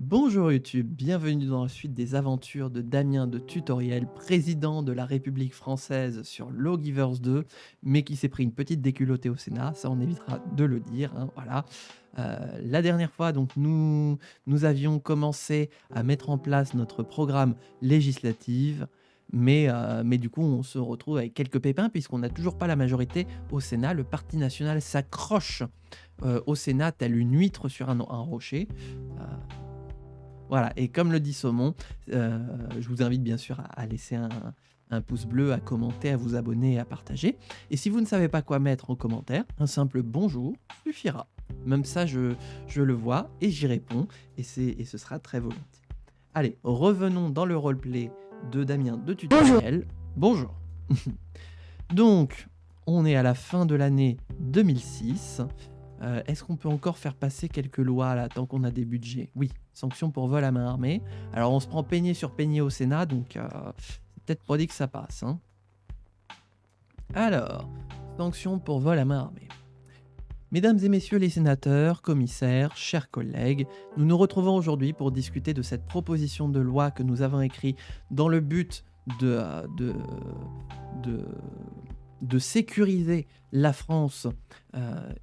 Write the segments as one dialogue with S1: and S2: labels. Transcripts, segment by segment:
S1: Bonjour YouTube, bienvenue dans la suite des aventures de Damien de Tutoriel, président de la République française sur Lawgivers 2, mais qui s'est pris une petite déculottée au Sénat, ça on évitera de le dire, hein, voilà. La dernière fois, donc nous avions commencé à mettre en place notre programme législatif, mais du coup on se retrouve avec quelques pépins puisqu'on n'a toujours pas la majorité au Sénat. Le Parti national s'accroche au Sénat tel une huître sur un rocher. Euh, voilà, et comme le dit Saumon, je vous invite bien sûr à laisser un pouce bleu, à commenter, à vous abonner et à partager. Et si vous ne savez pas quoi mettre en commentaire, un simple bonjour suffira. Même ça, je le vois et j'y réponds, et ce sera très volontiers. Allez, revenons dans le roleplay de Damien de Tutoriel. Bonjour. Donc, on est à la fin de l'année 2006. Est-ce qu'on peut encore faire passer quelques lois là, tant qu'on a des budgets? Oui, sanction pour vol à main armée. Alors on se prend peigné sur peigné au Sénat, donc c'est peut-être pas dit que ça passe. Hein. Alors, sanction pour vol à main armée. Mesdames et messieurs les sénateurs, commissaires, chers collègues, nous nous retrouvons aujourd'hui pour discuter de cette proposition de loi que nous avons écrite dans le but de sécuriser la France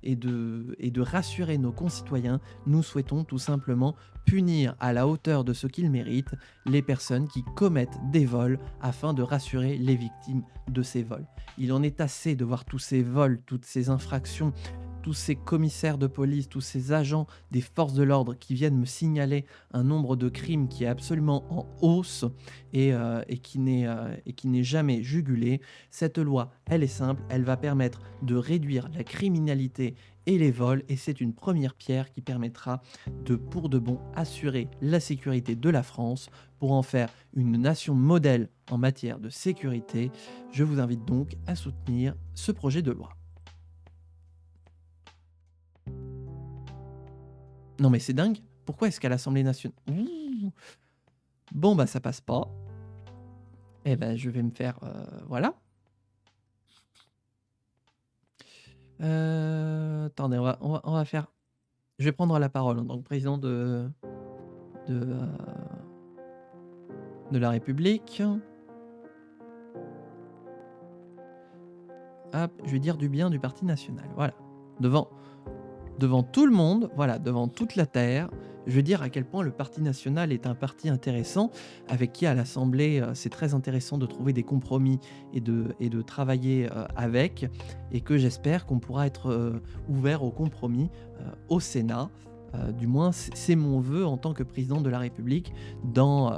S1: et de rassurer nos concitoyens. Nous souhaitons tout simplement punir à la hauteur de ce qu'ils méritent les personnes qui commettent des vols afin de rassurer les victimes de ces vols. Il en est assez de voir tous ces vols, toutes ces infractions, tous ces commissaires de police, tous ces agents des forces de l'ordre qui viennent me signaler un nombre de crimes qui est absolument en hausse et qui n'est jamais jugulé. Cette loi, elle est simple, elle va permettre de réduire la criminalité et les vols, et c'est une première pierre qui permettra de, pour de bon, assurer la sécurité de la France pour en faire une nation modèle en matière de sécurité. Je vous invite donc à soutenir ce projet de loi. Non mais c'est dingue. Pourquoi est-ce qu'à l'Assemblée nationale... Bon bah ça passe pas. Eh ben je vais me faire... voilà. Attendez, on va faire... Je vais prendre la parole en tant que président de la République. Hop, je vais dire du bien du Parti national. Voilà. Devant tout le monde, voilà, devant toute la terre, je veux dire à quel point le Parti national est un parti intéressant, avec qui à l'Assemblée, c'est très intéressant de trouver des compromis et de travailler avec, et que j'espère qu'on pourra être ouvert aux compromis au Sénat. Du moins, c'est mon vœu en tant que président de la République dans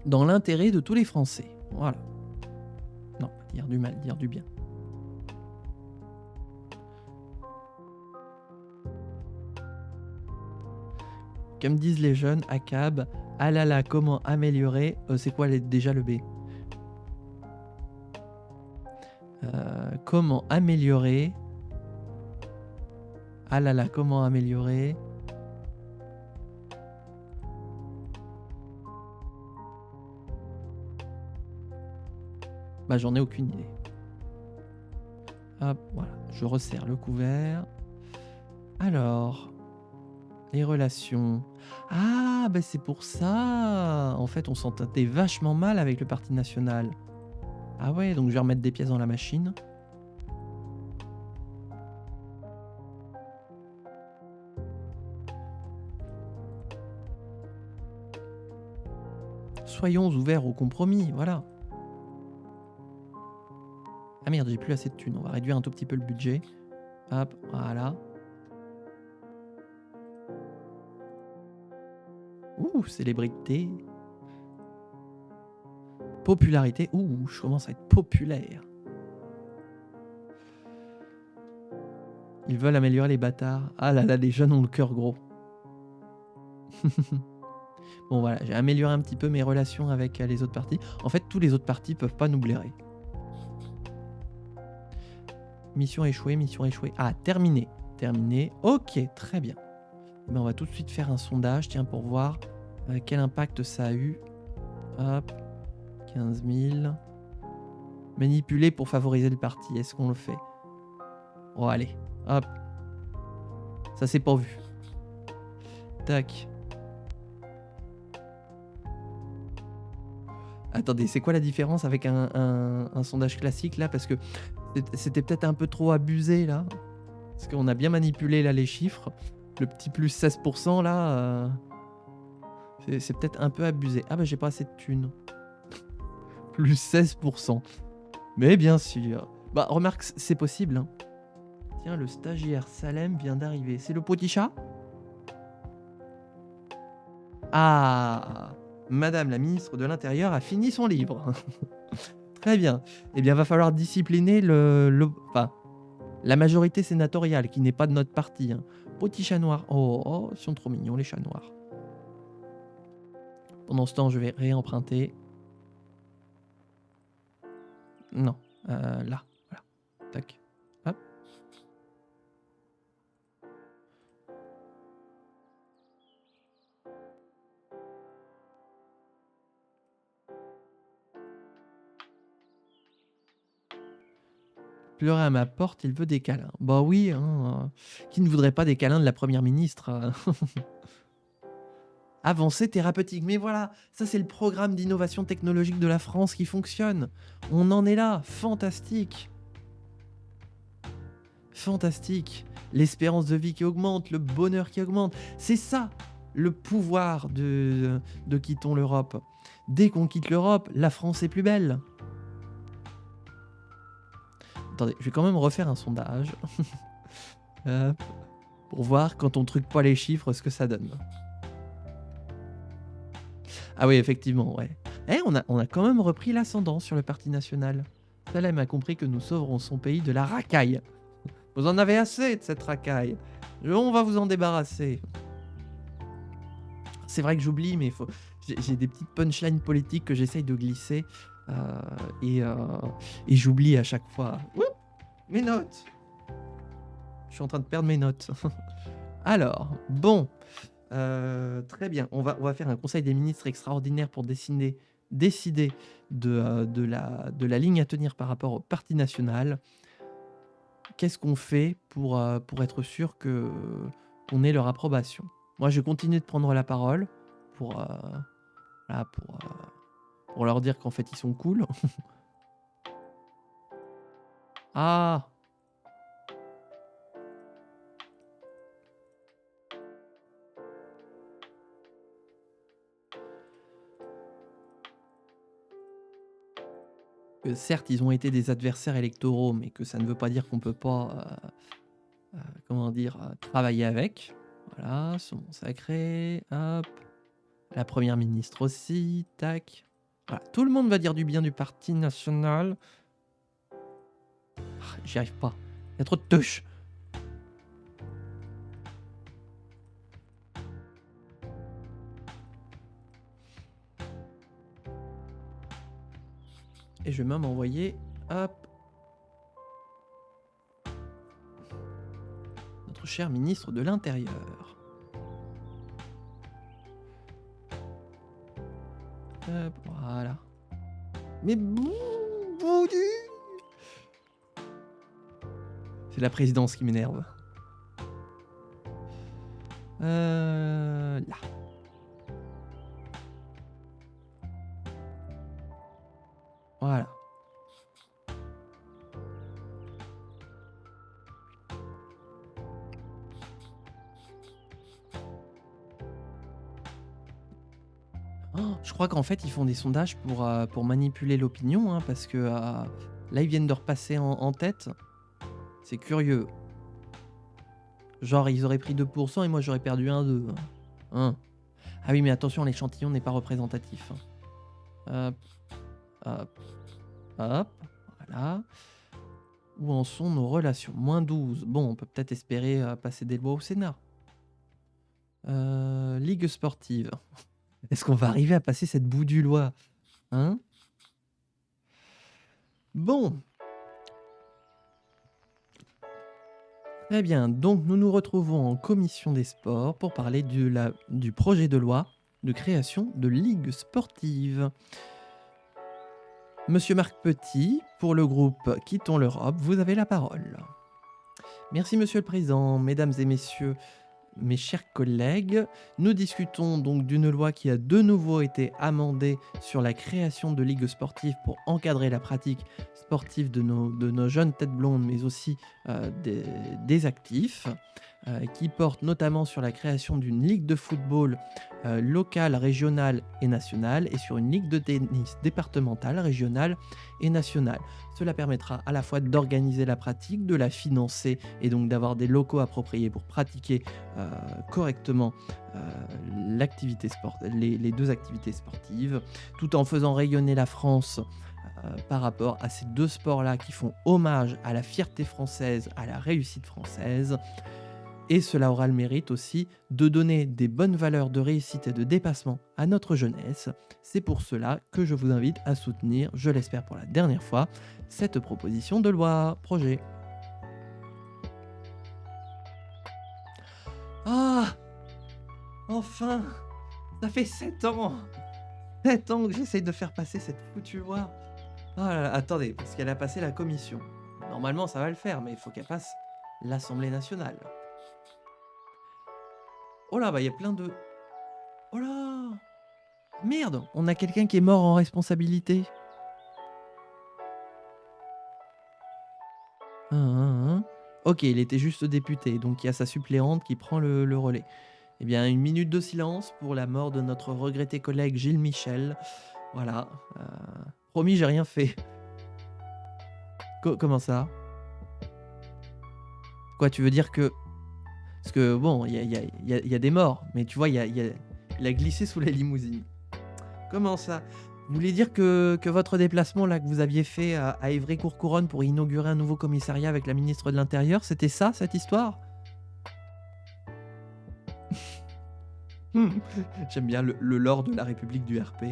S1: l'intérêt de tous les Français. Voilà. Non, pas dire du mal, dire du bien. Comme disent les jeunes, ACAB, ah là là, comment améliorer c'est quoi déjà le B Comment améliorer Ah là là, comment améliorer Bah j'en ai aucune idée. Hop, voilà, je resserre le couvert. Alors, les relations. Ah, bah c'est pour ça. En fait, on s'entendait vachement mal avec le Parti national. Ah ouais, donc je vais remettre des pièces dans la machine. Soyons ouverts au compromis, voilà. Ah merde, j'ai plus assez de thunes. On va réduire un tout petit peu le budget. Hop, voilà. Ouh, célébrité. Popularité. Ouh, je commence à être populaire. Ils veulent améliorer les bâtards. Ah là là, les jeunes ont le cœur gros. Bon voilà, j'ai amélioré un petit peu mes relations avec les autres partis. En fait, tous les autres partis peuvent pas nous blairer. Mission échouée, mission échouée. Ah, terminé. Terminé. Ok, très bien. Ben, on va tout de suite faire un sondage, tiens, pour voir quel impact ça a eu. Hop, 15 000. Manipuler pour favoriser le parti, est-ce qu'on le fait? Oh, allez. Hop, ça s'est pas vu. Tac. Attendez, c'est quoi la différence avec un sondage classique là? Parce que c'était peut-être un peu trop abusé là. Parce qu'on a bien manipulé là les chiffres. Le petit plus 16% là, c'est peut-être un peu abusé. Ah bah j'ai pas assez de thunes. Plus 16%. Mais bien sûr. Bah remarque, c'est possible. Hein. Tiens, le stagiaire Salem vient d'arriver. C'est le petit chat? Ah, Madame la ministre de l'Intérieur a fini son livre. Très bien. Eh bien, va falloir discipliner enfin, la majorité sénatoriale, qui n'est pas de notre parti. Hein. Petit chat noir. Oh, oh, ils sont trop mignons, les chats noirs. Pendant ce temps, je vais réemprunter. Non, là. Voilà. Tac. Hop. Pleurer à ma porte, il veut des câlins. Bah oui, hein, qui ne voudrait pas des câlins de la première ministre Avancée thérapeutique. Mais voilà, ça c'est le programme d'innovation technologique de la France qui fonctionne. On en est là, fantastique. Fantastique. L'espérance de vie qui augmente, le bonheur qui augmente. C'est ça, le pouvoir de Quittons l'Europe. Dès qu'on quitte l'Europe, la France est plus belle. Attendez, je vais quand même refaire un sondage. Pour voir, quand on truque pas les chiffres, ce que ça donne. Ah oui, effectivement, ouais. Eh, on a quand même repris l'ascendant sur le Parti national. Salem a compris que nous sauverons son pays de la racaille. Vous en avez assez de cette racaille. On va vous en débarrasser. C'est vrai que j'oublie, mais j'ai des petites punchlines politiques que j'essaye de glisser. Et j'oublie à chaque fois. Oups, mes notes. Je suis en train de perdre mes notes. Alors, bon. Très bien. On va faire un conseil des ministres extraordinaire pour décider de la ligne à tenir par rapport au Parti national. Qu'est-ce qu'on fait pour être sûr qu'on ait leur approbation? Moi, je continue de prendre la parole pour, voilà, pour leur dire qu'en fait, ils sont cool. Ah! Que certes, ils ont été des adversaires électoraux, mais que ça ne veut pas dire qu'on peut pas, comment dire, travailler avec. Voilà, saumon sacré, hop. La première ministre aussi, tac. Voilà, tout le monde va dire du bien du Parti national. Ah, j'y arrive pas. Il y a trop de touches. Et je vais même envoyer, hop, notre cher ministre de l'Intérieur. Hop, voilà. Mais c'est la présidence qui m'énerve. Là. Voilà. Oh, je crois qu'en fait, ils font des sondages pour manipuler l'opinion, hein, parce que là, ils viennent de repasser en tête. C'est curieux. Genre, ils auraient pris 2% et moi, j'aurais perdu 1,2. Hein. Ah oui, mais attention, l'échantillon n'est pas représentatif. Hop, hop, hop, voilà. Où en sont nos relations? -12. Bon, on peut peut-être espérer passer des lois au Sénat. Ligue sportive. Est-ce qu'on va arriver à passer cette bout du loi? Hein? Bon. Très bien, donc nous nous retrouvons en commission des sports pour parler du projet de loi de création de ligues sportives. Monsieur Marc Petit, pour le groupe Quittons l'Europe, vous avez la parole. Merci Monsieur le Président, Mesdames et Messieurs, mes chers collègues. Nous discutons donc d'une loi qui a de nouveau été amendée sur la création de ligues sportives pour encadrer la pratique sportive de nos jeunes têtes blondes, mais aussi des actifs, qui porte notamment sur la création d'une ligue de football locale, régionale et nationale, et sur une ligue de tennis départementale, régionale et nationale. Cela permettra à la fois d'organiser la pratique, de la financer et donc d'avoir des locaux appropriés pour pratiquer correctement les deux activités sportives, tout en faisant rayonner la France par rapport à ces deux sports-là qui font hommage à la fierté française, à la réussite française. Et cela aura le mérite aussi de donner des bonnes valeurs de réussite et de dépassement à notre jeunesse. C'est pour cela que je vous invite à soutenir, je l'espère pour la dernière fois, cette proposition de loi, projet. Ah, enfin, ça fait 7 ans 7 ans que j'essaye de faire passer cette foutue loi. Ah là là, attendez, parce qu'elle a passé la commission. Normalement, ça va le faire, mais il faut qu'elle passe l'Assemblée nationale. Oh là, bah il y a plein de... Oh là! Merde, on a quelqu'un qui est mort en responsabilité. Hein. Ok, il était juste député, donc il y a sa suppléante qui prend le relais. Eh bien, une minute de silence pour la mort de notre regretté collègue Gilles Michel. Voilà. Promis, j'ai rien fait. Comment ça? Quoi, tu veux dire que... Parce que bon, il y a des morts, mais tu vois, il a glissé sous la limousine. Comment ça? Vous voulez dire que votre déplacement là que vous aviez fait à Évry-Courcouronnes pour inaugurer un nouveau commissariat avec la ministre de l'Intérieur, c'était ça, cette histoire? J'aime bien le lore de la République du RP.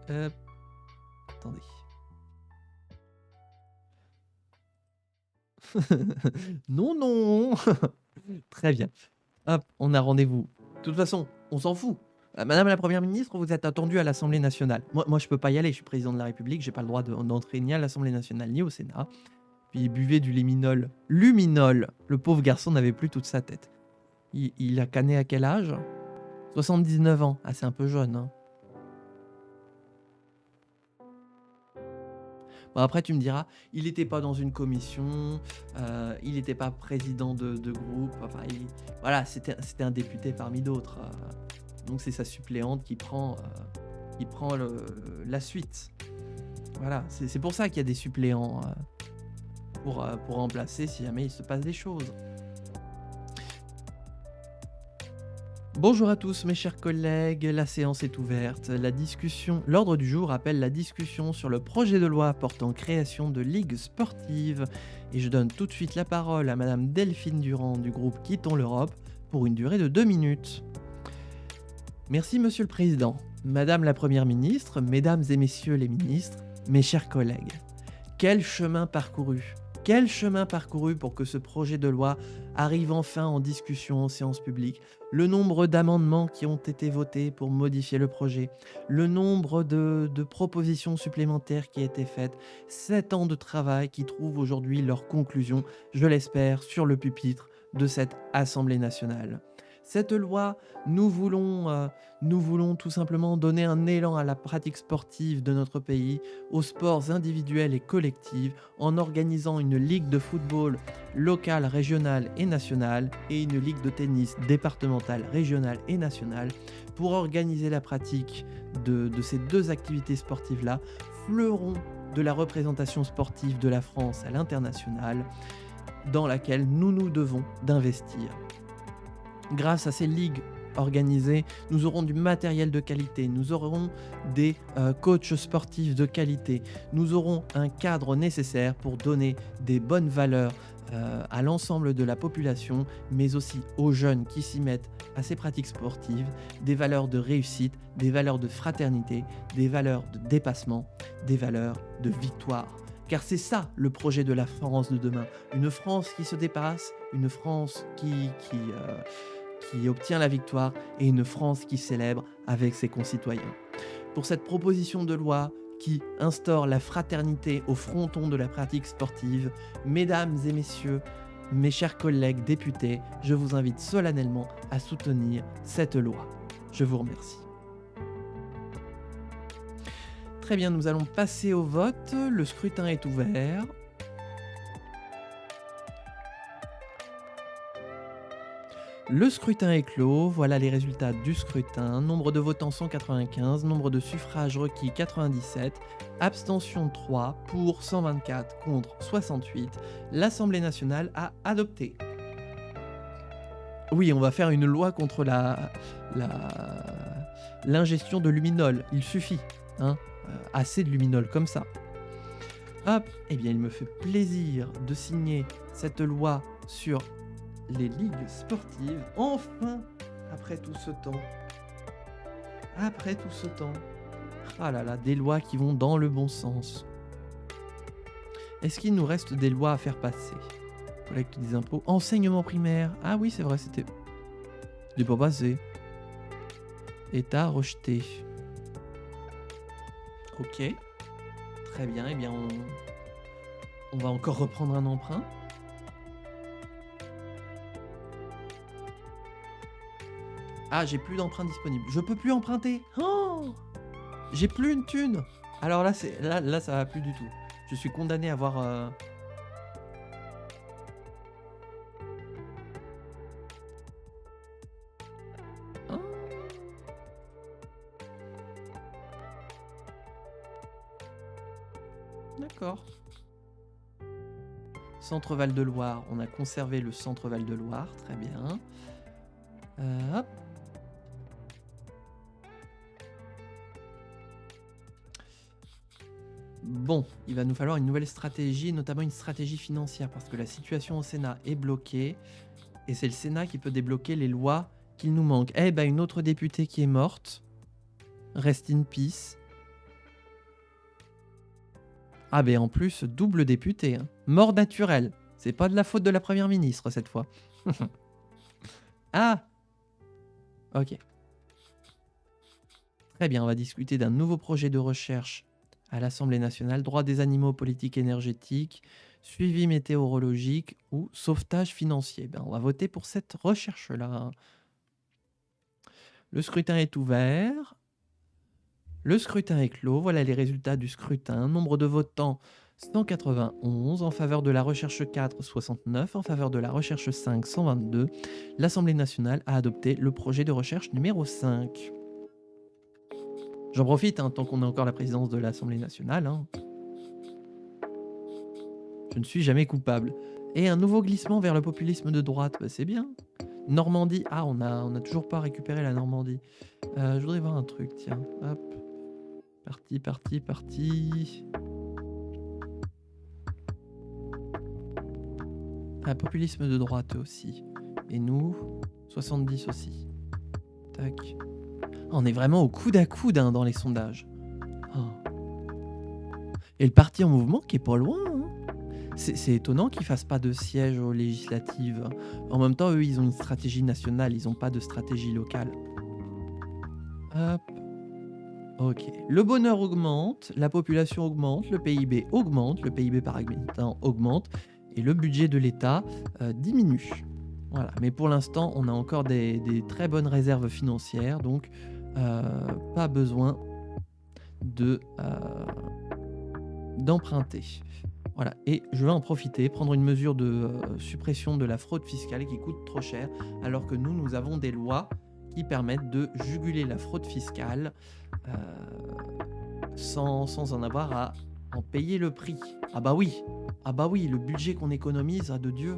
S1: Attendez. Non, non. Très bien. Hop, on a rendez-vous. De toute façon, on s'en fout. Madame la Première ministre, vous êtes attendue à l'Assemblée nationale. Moi, je peux pas y aller, je suis président de la République, j'ai pas le droit d'entrer ni à l'Assemblée nationale ni au Sénat. Puis il buvait du luminol. Luminol. Le pauvre garçon n'avait plus toute sa tête. Il a canné à quel âge? 79 ans. Ah, c'est un peu jeune, hein. Bon, après, tu me diras, il n'était pas dans une commission, il n'était pas président de groupe. Enfin, voilà, c'était un député parmi d'autres. Donc c'est sa suppléante qui prend la suite. Voilà, c'est pour ça qu'il y a des suppléants pour remplacer si jamais il se passe des choses. Bonjour à tous mes chers collègues, la séance est ouverte. L'ordre du jour appelle la discussion sur le projet de loi portant création de ligues sportives. Et je donne tout de suite la parole à Madame Delphine Durand du groupe Quittons l'Europe pour une durée de 2 minutes. Merci Monsieur le Président, Madame la Première ministre, Mesdames et Messieurs les ministres, mes chers collègues. Quel chemin parcouru! Quel chemin parcouru pour que ce projet de loi arrive enfin en discussion en séance publique. Le nombre d'amendements qui ont été votés pour modifier le projet, le nombre de propositions supplémentaires qui ont été faites, 7 ans de travail qui trouvent aujourd'hui leur conclusion, je l'espère, sur le pupitre de cette Assemblée nationale. Cette loi, nous voulons tout simplement donner un élan à la pratique sportive de notre pays, aux sports individuels et collectifs, en organisant une ligue de football locale, régionale et nationale, et une ligue de tennis départementale, régionale et nationale, pour organiser la pratique de ces deux activités sportives-là, fleuron de la représentation sportive de la France à l'international, dans laquelle nous nous devons d'investir. Grâce à ces ligues organisées, nous aurons du matériel de qualité, nous aurons des coachs sportifs de qualité, nous aurons un cadre nécessaire pour donner des bonnes valeurs à l'ensemble de la population, mais aussi aux jeunes qui s'y mettent à ces pratiques sportives, des valeurs de réussite, des valeurs de fraternité, des valeurs de dépassement, des valeurs de victoire. Car c'est ça le projet de la France de demain, une France qui se dépasse, une France qui obtient la victoire et une France qui célèbre avec ses concitoyens. Pour cette proposition de loi qui instaure la fraternité au fronton de la pratique sportive. Mesdames et messieurs, mes chers collègues députés, je vous invite solennellement à soutenir cette loi. Je vous remercie. Très bien, nous allons passer au vote. Le scrutin est ouvert. Le scrutin est clos. Voilà les résultats du scrutin. Nombre de votants 195, nombre de suffrages requis 97, abstention 3, pour 124, contre 68. L'Assemblée nationale a adopté. Oui, on va faire une loi contre l'ingestion de luminol. Il suffit, hein, assez de luminol comme ça. Hop, eh bien il me fait plaisir de signer cette loi sur les ligues sportives. Enfin, après tout ce temps. Après tout ce temps. Ah là là, des lois qui vont dans le bon sens. Est-ce qu'il nous reste des lois à faire passer? Collecte des impôts. Enseignement primaire. Ah oui, c'est vrai, c'était pas passé. État rejeté. Ok. Très bien, eh bien on va encore reprendre un emprunt. Ah, j'ai plus d'emprunt disponible. Je peux plus emprunter. Oh, j'ai plus une thune. Alors là, là, ça va plus du tout. Je suis condamné à avoir... Oh. D'accord. Centre Val-de-Loire. On a conservé le Centre Val-de-Loire. Très bien. Hop. Bon, il va nous falloir une nouvelle stratégie, notamment une stratégie financière, parce que la situation au Sénat est bloquée, et c'est le Sénat qui peut débloquer les lois qu'il nous manque. Eh ben, une autre députée qui est morte. Rest in peace. Ah ben en plus, double député. Hein. Mort naturelle. C'est pas de la faute de la première ministre cette fois. Ah. Ok. Très bien, on va discuter d'un nouveau projet de recherche à l'Assemblée nationale. Droit des animaux, politique énergétique, suivi météorologique ou sauvetage financier. Ben, on va voter pour cette recherche-là. Le scrutin est ouvert. Le scrutin est clos. Voilà les résultats du scrutin. Nombre de votants 191, en faveur de la recherche 4, 69, en faveur de la recherche 5, 122. L'Assemblée nationale a adopté le projet de recherche numéro 5. J'en profite, hein, tant qu'on a encore la présidence de l'Assemblée nationale. Hein. Je ne suis jamais coupable. Et un nouveau glissement vers le populisme de droite, bah, c'est bien. Normandie, ah, on a toujours pas récupéré la Normandie. Je voudrais voir un truc, tiens, hop. Parti. Ah, populisme de droite aussi. Et nous, 70 aussi. Tac. On est vraiment au coude à coude hein, dans les sondages. Oh. Et le parti en mouvement qui est pas loin. Hein. C'est étonnant qu'ils fassent pas de siège aux législatives. En même temps, eux, ils ont une stratégie nationale, ils n'ont pas de stratégie locale. Hop. Ok. Le bonheur augmente, la population augmente, le PIB augmente, le PIB par habitant augmente, et le budget de l'État diminue. Voilà. Mais pour l'instant, on a encore des très bonnes réserves financières, donc pas besoin d'emprunter. Voilà, et je vais en profiter, prendre une mesure de suppression de la fraude fiscale qui coûte trop cher, alors que nous avons des lois qui permettent de juguler la fraude fiscale sans en avoir à en payer le prix. Ah bah oui, le budget qu'on économise, de Dieu.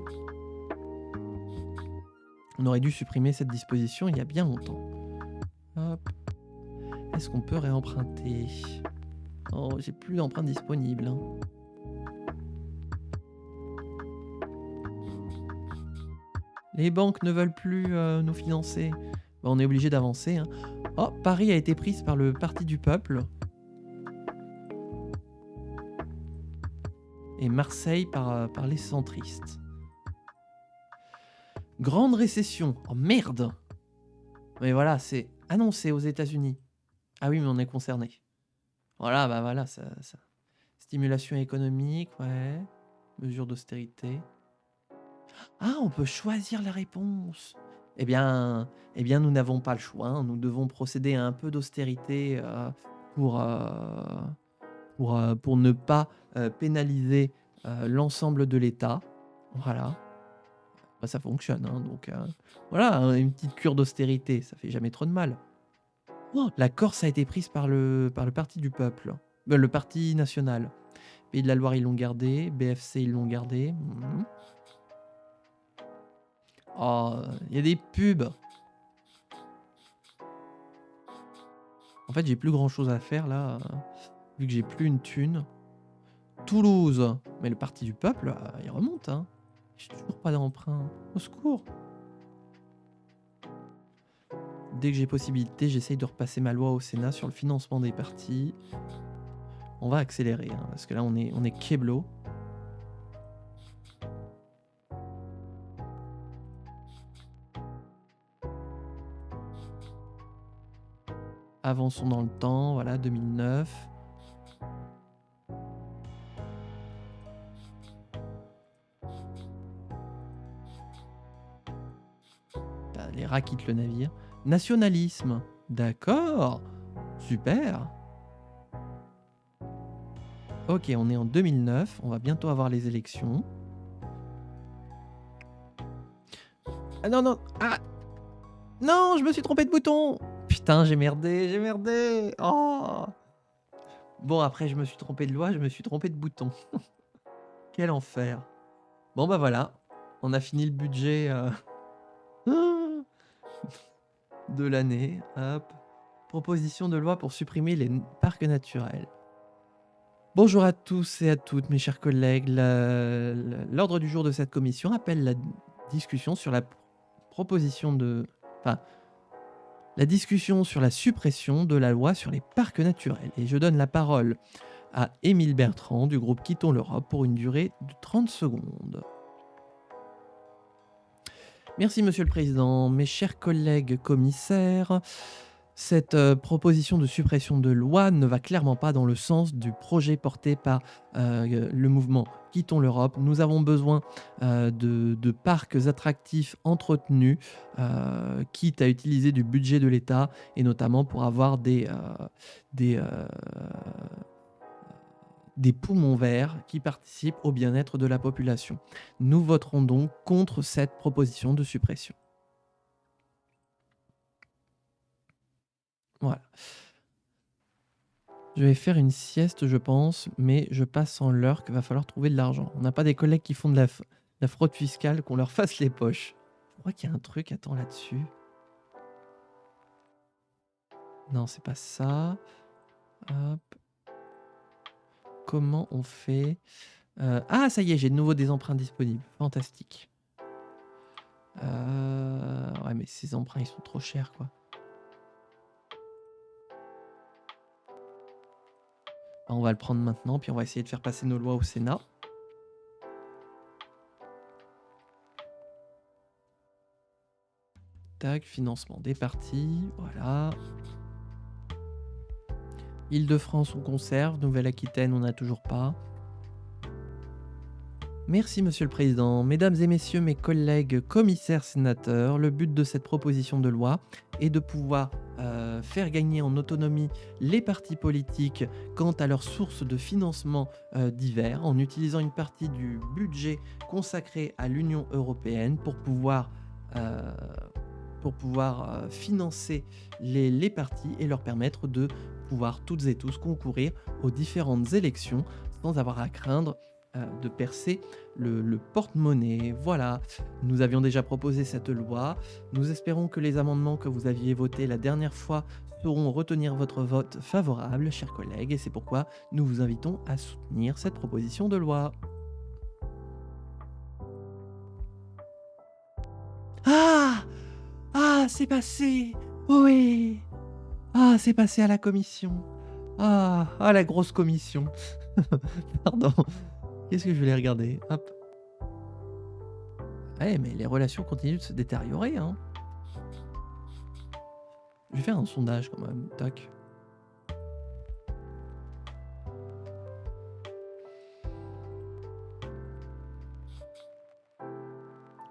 S1: On aurait dû supprimer cette disposition il y a bien longtemps. Hop. Est-ce qu'on peut réemprunter? Oh, j'ai plus d'emprunt disponible. Hein. Les banques ne veulent plus nous financer. Bah, on est obligé d'avancer. Hein. Oh, Paris a été prise par le Parti du Peuple. Et Marseille par les centristes. Grande récession. Oh merde! Mais voilà, c'est annoncé aux États-Unis. Ah oui, mais on est concerné. Voilà, bah voilà, stimulation économique, ouais. Mesures d'austérité. Ah, on peut choisir la réponse. Eh bien, nous n'avons pas le choix, hein. Nous devons procéder à un peu d'austérité pour, pour ne pas pénaliser l'ensemble de l'État. Voilà. Bah, ça fonctionne, hein, donc voilà, hein, une petite cure d'austérité, ça fait jamais trop de mal. Oh, la Corse a été prise par le Parti du Peuple, le Parti national. Pays de la Loire, ils l'ont gardé. BFC, ils l'ont gardé. Oh, il y a des pubs. En fait, j'ai plus grand chose à faire là, vu que j'ai plus une thune. Toulouse. Mais le Parti du Peuple, il remonte, hein. J'ai toujours pas d'emprunt. Au secours. Dès que j'ai possibilité, j'essaye de repasser ma loi au Sénat sur le financement des partis. On va accélérer, hein, parce que là, on est keblo. Avançons dans le temps, voilà, 2009. Les rats quittent le navire. Nationalisme. D'accord. Super. Ok, on est en 2009. On va bientôt avoir les élections. Ah non, non. Ah non, je me suis trompé de bouton. Putain, j'ai merdé. Oh. Bon, après, je me suis trompé de loi, je me suis trompé de bouton. Quel enfer. Bon, bah voilà. On a fini le budget de l'année. Hop. Proposition de loi pour supprimer les parcs naturels. Bonjour à tous et à toutes, mes chers collègues. L'ordre du jour de cette commission appelle la discussion sur la proposition de... Enfin, la discussion sur la suppression de la loi sur les parcs naturels. Et je donne la parole à Émile Bertrand du groupe Quittons l'Europe pour une durée de 30 secondes. Merci Monsieur le Président, mes chers collègues commissaires. Cette proposition de suppression de loi ne va clairement pas dans le sens du projet porté par le mouvement Quittons l'Europe. Nous avons besoin de parcs attractifs entretenus, quitte à utiliser du budget de l'État, et notamment pour avoir des poumons verts qui participent au bien-être de la population. Nous voterons donc contre cette proposition de suppression. Voilà. Je vais faire une sieste, je pense, mais je passe en l'heure qu'il va falloir trouver de l'argent. On n'a pas des collègues qui font de la fraude fiscale, qu'on leur fasse les poches. Je crois qu'il y a un truc, attends, là-dessus. Non, c'est pas ça. Hop. Comment on fait Ah, ça y est, j'ai de nouveau des emprunts disponibles. Fantastique. Ouais, mais ces emprunts, ils sont trop chers, quoi. On va le prendre maintenant, puis on va essayer de faire passer nos lois au Sénat. Tac, financement des partis, voilà. Île-de-France, on conserve. Nouvelle-Aquitaine, on n'a toujours pas. Merci Monsieur le Président. Mesdames et Messieurs, mes collègues commissaires sénateurs, le but de cette proposition de loi est de pouvoir faire gagner en autonomie les partis politiques quant à leurs sources de financement divers, en utilisant une partie du budget consacré à l'Union européenne pour pouvoir financer les partis et leur permettre de pouvoir toutes et tous concourir aux différentes élections sans avoir à craindre de percer le porte-monnaie. Voilà, nous avions déjà proposé cette loi. Nous espérons que les amendements que vous aviez votés la dernière fois sauront retenir votre vote favorable, chers collègues, et c'est pourquoi nous vous invitons à soutenir cette proposition de loi. Ah! Ah, c'est passé! Oui! Ah, c'est passé à la commission. Ah, la grosse commission. Pardon. Qu'est-ce que je voulais regarder? Hop. Ouais, mais les relations continuent de se détériorer, hein. Je vais faire un sondage quand même. Tac.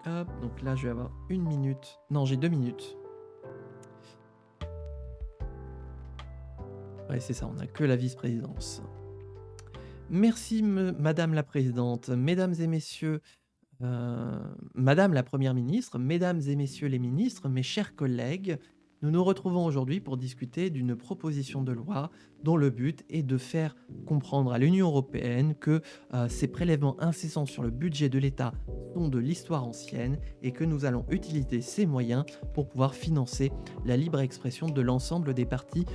S1: Hop, donc là, je vais avoir 1 minute. Non, j'ai 2 minutes. Ouais, c'est ça, on n'a que la vice-présidence. Merci, Madame la Présidente. Mesdames et Messieurs, Madame la Première ministre, Mesdames et Messieurs les ministres, mes chers collègues, nous nous retrouvons aujourd'hui pour discuter d'une proposition de loi dont le but est de faire comprendre à l'Union européenne que ces prélèvements incessants sur le budget de l'État sont de l'histoire ancienne et que nous allons utiliser ces moyens pour pouvoir financer la libre expression de l'ensemble des partis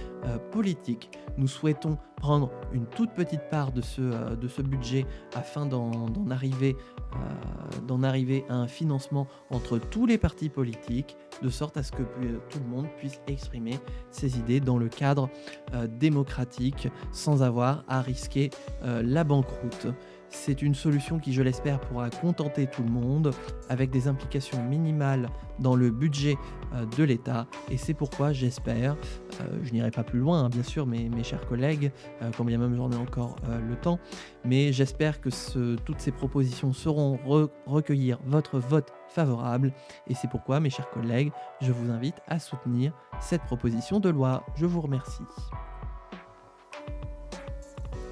S1: politiques. Nous souhaitons prendre une toute petite part de ce budget afin d'en arriver à un financement entre tous les partis politiques, de sorte à ce que tout le monde puisse exprimer ses idées dans le cadre démocratique sans avoir à risquer la banqueroute. C'est une solution qui, je l'espère, pourra contenter tout le monde avec des implications minimales dans le budget de l'État. Et c'est pourquoi j'espère, je n'irai pas plus loin, hein, bien sûr, mes chers collègues, quand bien même j'en ai encore le temps, mais j'espère que toutes ces propositions sauront recueillir votre vote favorable. Et c'est pourquoi, mes chers collègues, je vous invite à soutenir cette proposition de loi. Je vous remercie.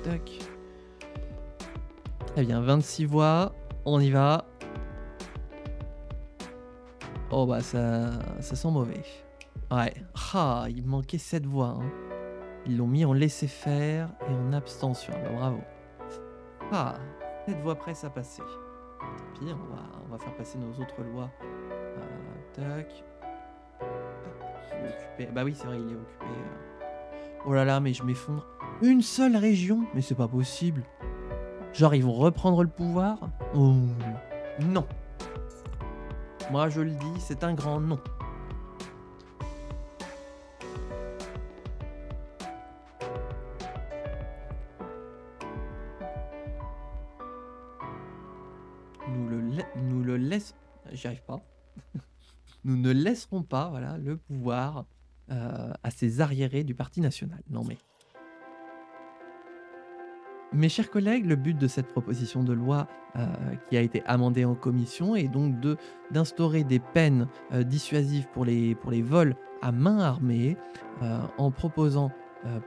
S1: Tac. Très bien, 26 voix, on y va. Oh bah ça sent mauvais. Ouais, il manquait 7 voix. Hein. Ils l'ont mis en laisser-faire et en abstention. Bah, bravo. 7 voix près, ça passait. Puis on va faire passer nos autres lois. Tac. Il est occupé. Bah oui, c'est vrai, il est occupé. Oh là là, mais je m'effondre. Une seule région? Mais c'est pas possible. Genre, ils vont reprendre le pouvoir? Oh non. Moi, je le dis, c'est un grand non. Nous le laissons... J'y arrive pas. Nous ne laisserons pas, voilà, le pouvoir à ces arriérés du Parti national. Non mais... Mes chers collègues, le but de cette proposition de loi qui a été amendée en commission est donc d'instaurer des peines dissuasives pour les vols à main armée en proposant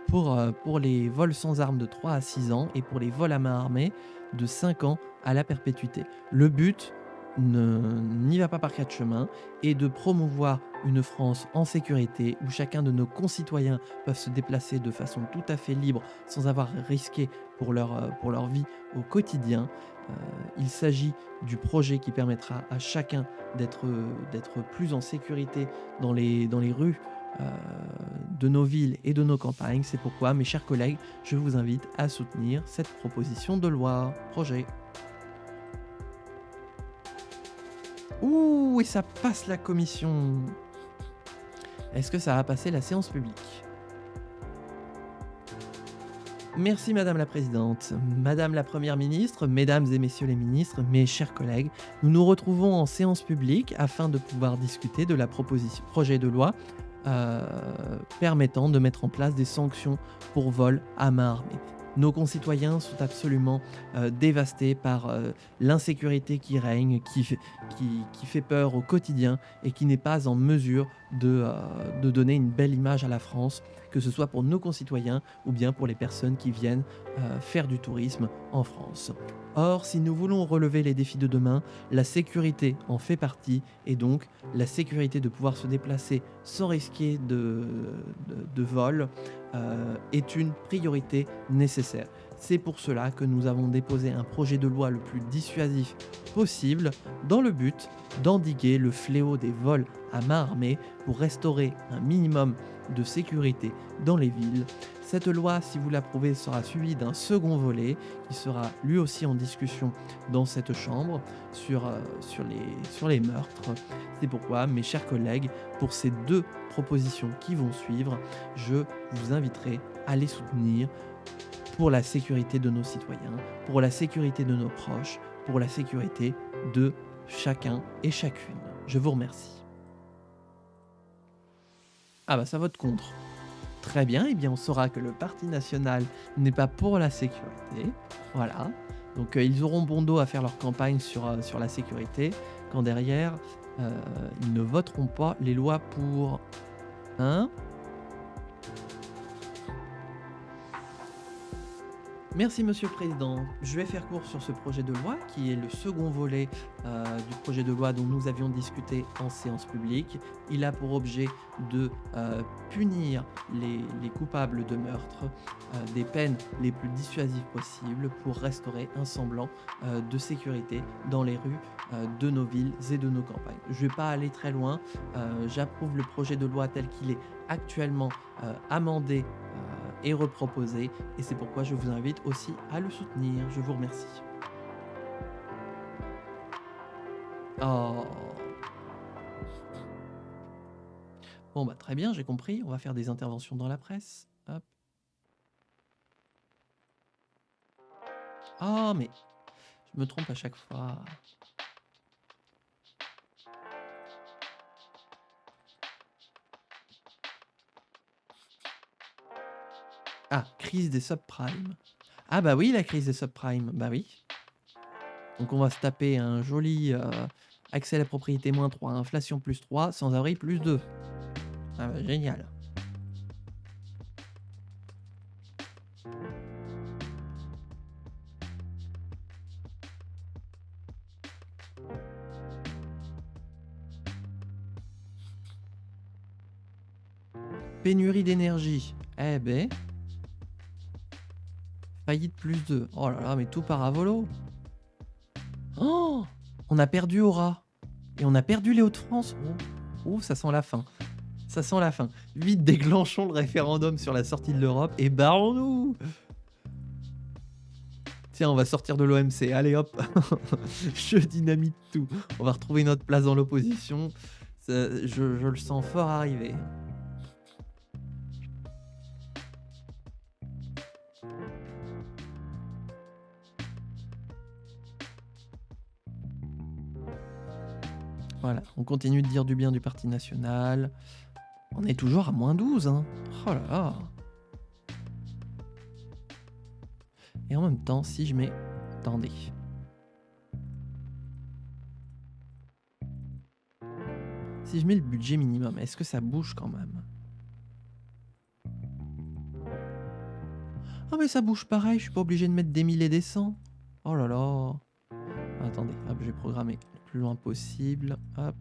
S1: pour les vols sans armes de 3 à 6 ans et pour les vols à main armée de 5 ans à la perpétuité. Le but n'y va pas par quatre chemins et de promouvoir une France en sécurité où chacun de nos concitoyens peuvent se déplacer de façon tout à fait libre sans avoir risqué pour leur vie au quotidien. Il s'agit du projet qui permettra à chacun d'être plus en sécurité dans les rues de nos villes et de nos campagnes. C'est pourquoi, mes chers collègues, je vous invite à soutenir cette proposition de loi. Projet. Ouh, et ça passe la commission. Est-ce que ça va passer la séance publique? Merci Madame la Présidente, Madame la Première ministre, Mesdames et Messieurs les ministres, mes chers collègues, nous nous retrouvons en séance publique afin de pouvoir discuter de la projet de loi permettant de mettre en place des sanctions pour vol à main armée. Nos concitoyens sont absolument dévastés par l'insécurité qui règne, qui fait peur au quotidien et qui n'est pas en mesure de donner une belle image à la France, que ce soit pour nos concitoyens ou bien pour les personnes qui viennent faire du tourisme en France. Or, si nous voulons relever les défis de demain, la sécurité en fait partie et donc la sécurité de pouvoir se déplacer sans risquer de vol est une priorité nécessaire. C'est pour cela que nous avons déposé un projet de loi le plus dissuasif possible dans le but d'endiguer le fléau des vols à main armée pour restaurer un minimum de sécurité dans les villes. Cette loi, si vous l'approuvez, sera suivie d'un second volet qui sera lui aussi en discussion dans cette chambre sur les meurtres. C'est pourquoi, mes chers collègues, pour ces deux propositions qui vont suivre, je vous inviterai à les soutenir pour la sécurité de nos citoyens, pour la sécurité de nos proches, pour la sécurité de chacun et chacune. Je vous remercie. Ah bah ça vote contre. Très bien, et bien on saura que le Parti national n'est pas pour la sécurité. Voilà. Donc ils auront bon dos à faire leur campagne sur la sécurité, quand derrière, heu, ils ne voteront pas les lois pour. Hein? Merci Monsieur le Président. Je vais faire court sur ce projet de loi qui est le second volet du projet de loi dont nous avions discuté en séance publique. Il a pour objet de punir les coupables de meurtre des peines les plus dissuasives possibles pour restaurer un semblant de sécurité dans les rues de nos villes et de nos campagnes. Je ne vais pas aller très loin. J'approuve le projet de loi tel qu'il est actuellement amendé et reproposé. Et c'est pourquoi je vous invite aussi à le soutenir. Je vous remercie. Oh. Bon bah très bien, j'ai compris. On va faire des interventions dans la presse. Hop. Oh mais je me trompe à chaque fois. Ah, crise des subprimes. Ah bah oui, la crise des subprimes. Bah oui. Donc on va se taper un joli accès à la propriété -3, inflation +3, sans abri +2. Ah bah génial. Pénurie d'énergie. Eh ben, faillite +2. Oh là là, mais tout part à volo. Oh, on a perdu Aura. Et on a perdu les Hauts-de-France. Oh, oh, ça sent la fin. Ça sent la fin. Vite, déclenchons le référendum sur la sortie de l'Europe et barrons-nous. Tiens, on va sortir de l'OMC. Allez hop, je dynamite tout. On va retrouver notre place dans l'opposition. Je le sens fort arriver. Voilà, on continue de dire du bien du Parti national. On est toujours à -12, hein. Oh là là. Et en même temps, si je mets... Attendez. Si je mets le budget minimum, est-ce que ça bouge quand même? Ah mais ça bouge pareil, je suis pas obligé de mettre des 1000 et des 100. Oh là là. Attendez, hop, je vais programmer le plus loin possible. Hop.